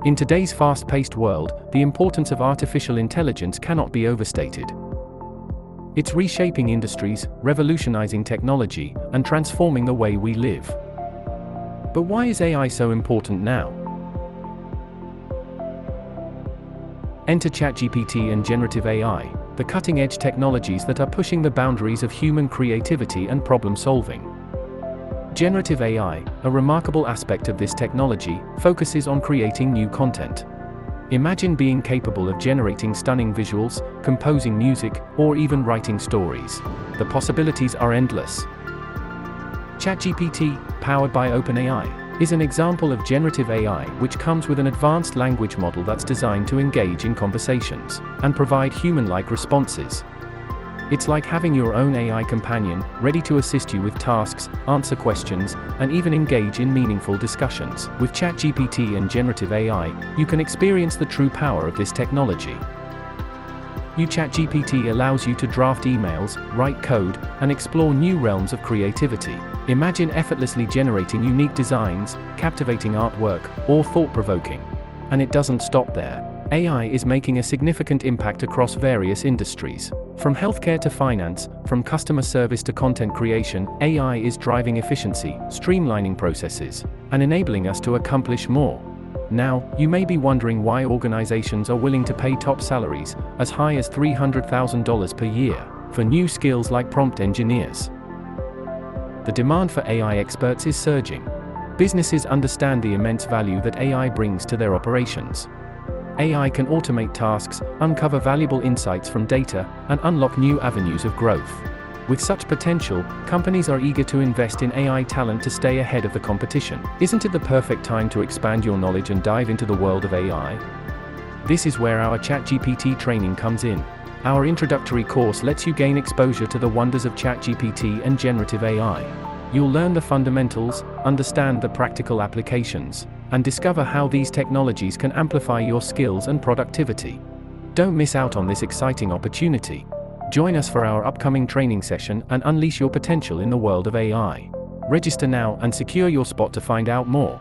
In today's fast-paced world, the importance of artificial intelligence cannot be overstated. It's reshaping industries, revolutionizing technology, and transforming the way we live. But why is AI so important now? Enter ChatGPT and generative AI, the cutting-edge technologies that are pushing the boundaries of human creativity and problem-solving. Generative AI, a remarkable aspect of this technology, focuses on creating new content. Imagine being capable of generating stunning visuals, composing music, or even writing stories. The possibilities are endless. ChatGPT, powered by OpenAI, is an example of generative AI which comes with an advanced language model that's designed to engage in conversations and provide human-like responses. It's like having your own AI companion, ready to assist you with tasks, answer questions, and even engage in meaningful discussions. With ChatGPT and generative AI, you can experience the true power of this technology. ChatGPT allows you to draft emails, write code, and explore new realms of creativity. Imagine effortlessly generating unique designs, captivating artwork, or thought-provoking. And it doesn't stop there. AI is making a significant impact across various industries. From healthcare to finance, from customer service to content creation, AI is driving efficiency, streamlining processes, and enabling us to accomplish more. Now, you may be wondering why organizations are willing to pay top salaries, as high as $300,000 per year, for new skills like prompt engineers. The demand for AI experts is surging. Businesses understand the immense value that AI brings to their operations. AI can automate tasks, uncover valuable insights from data, and unlock new avenues of growth. With such potential, companies are eager to invest in AI talent to stay ahead of the competition. Isn't it the perfect time to expand your knowledge and dive into the world of AI? This is where our ChatGPT training comes in. Our introductory course lets you gain exposure to the wonders of ChatGPT and generative AI. You'll learn the fundamentals, understand the practical applications, and discover how these technologies can amplify your skills and productivity. Don't miss out on this exciting opportunity. Join us for our upcoming training session and unleash your potential in the world of AI. Register now and secure your spot to find out more.